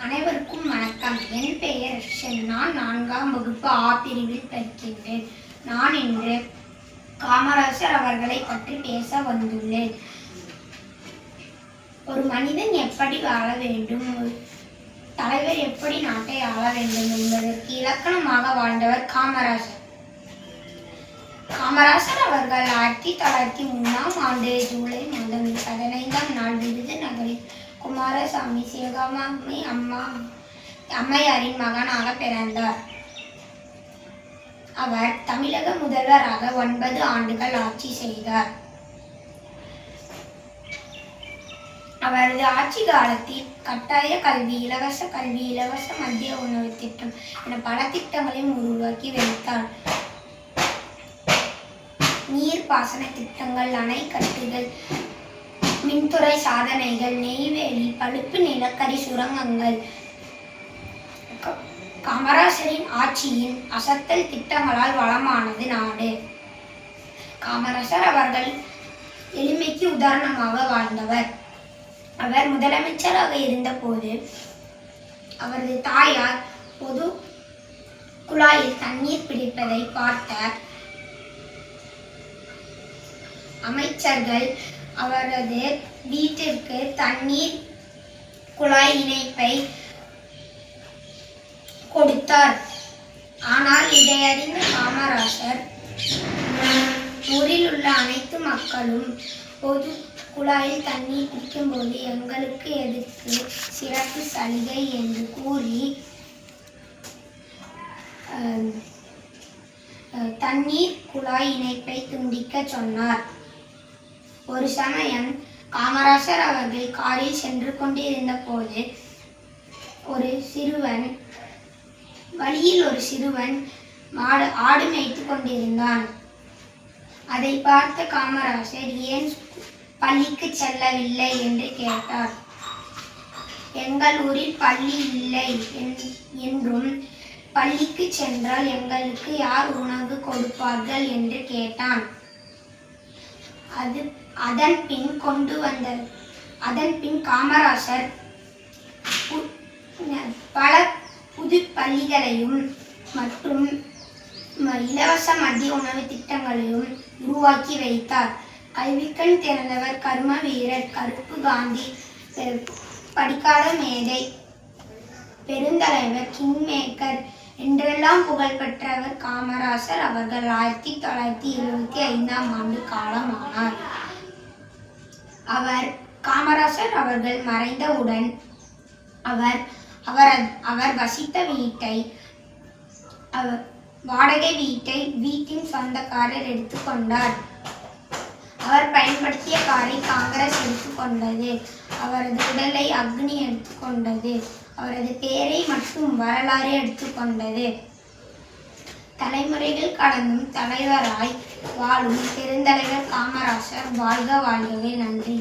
அனைவருக்கும் வணக்கம். என் பெயர் ரிஷன். நான் 4ஆம் வகுப்பு ஆ பிரிவில் படிக்கின்றேன். நான் இன்று காமராசர் அவர்களை பற்றி பேச வந்துள்ளேன். ஒரு மனிதன் எப்படி வாழ வேண்டும், தலைவர் எப்படி நாட்டை ஆள வேண்டும் என்பதற்கு இலக்கணமாக வாழ்ந்தவர் காமராசர். காமராசர் அவர்கள் 1901ஆம் ஆண்டு ஜூலை மாதம் 15ஆம் நாள் விருதுநகரில் குமாரசாமி சிவகாமி அம்மையாரின் மகனாக பிறந்தார். அவர் தமிழக முதல்வராக 9 ஆண்டுகள் ஆட்சி செய்தார். அவரது ஆட்சி காலத்தில் கட்டாய கல்வி, இலவச கல்வி, இலவச மதிய உணவு திட்டம் என பல திட்டங்களையும் உருவாக்கி வைத்தார். நீர்ப்பாசன திட்டங்கள், அணை கட்டுதல், மின்துறை சாதனைகள், நெய்வேலி, பழுப்பு நிலக்கரி சுரங்கங்கள், காமராசரின் ஆட்சியின் அசத்தல் திட்டங்களால் வளமானது நாடு. காமராசர் அவர்கள் எளிமைக்கு உதாரணமாக வாழ்ந்தவர். அவர் முதலமைச்சராக இருந்தபோது அவரது தாயார் பொது குழாயில் தண்ணீர் பிடிப்பதை பார்த்த அமைச்சர்கள் அவரது வீட்டிற்கு தண்ணீர் குழாய் இணைப்பை கொடுத்தார். ஆனால் இதை அறிந்த காமராசர் ஊரில் உள்ள அனைத்து மக்களும் பொது குழாயில் தண்ணீர் பிடிக்கும்போது எங்களுக்கு எதற்கு சிறப்பு சலுகை என்று கூறி தண்ணீர் குழாய் இணைப்பை துண்டிக்க சொன்னார். ஒரு சமயம் காமராசர் அவர்கள் காரில் சென்று கொண்டிருந்த போது வழியில் ஒரு சிறுவன் ஆடு மேய்த்து கொண்டிருந்தான். அதை பார்த்த காமராசர் ஏன் பள்ளிக்கு செல்லவில்லை என்று கேட்டார். எங்கள் ஊரில் பள்ளி இல்லை என்றும் பள்ளிக்கு சென்றால் எங்களுக்கு யார் உணவு கொடுப்பார்கள் என்று கேட்டான். அதன் பின் காமராசர் பல புது பள்ளிகளையும் மற்றும் இலவச மதிய உணவு திட்டங்களையும் உருவாக்கி வைத்தார். கல்விக்கண் திறந்தவர், கர்ம வீரர், கருப்பு காந்தி, படிக்காத மேதை, பெருந்தலைவர், கிங் மேக்கர் என்றெல்லாம் புகழ்பெற்றவர் காமராசர் அவர்கள் 1975ஆம் ஆண்டு காலமானார். காமராசர் அவர்கள் மறைந்தவுடன் அவர் வசித்த வாடகை வீட்டின் சொந்தக்காரர் எடுத்துக்கொண்டார். அவர் பயன்படுத்திய காரை காங்கிரஸ் எடுத்துக்கொண்டது. அவரது உடலை அக்னி எடுத்துக்கொண்டது. அவரது பெயரை மற்றும் வரலாறு எடுத்துக்கொண்டது. தலைமுறைகள் கடந்தும் தலைவராய் வாழும் பெருந்தலைவர் காமராசர் வாழ்க வாழ்கவே. நன்றி.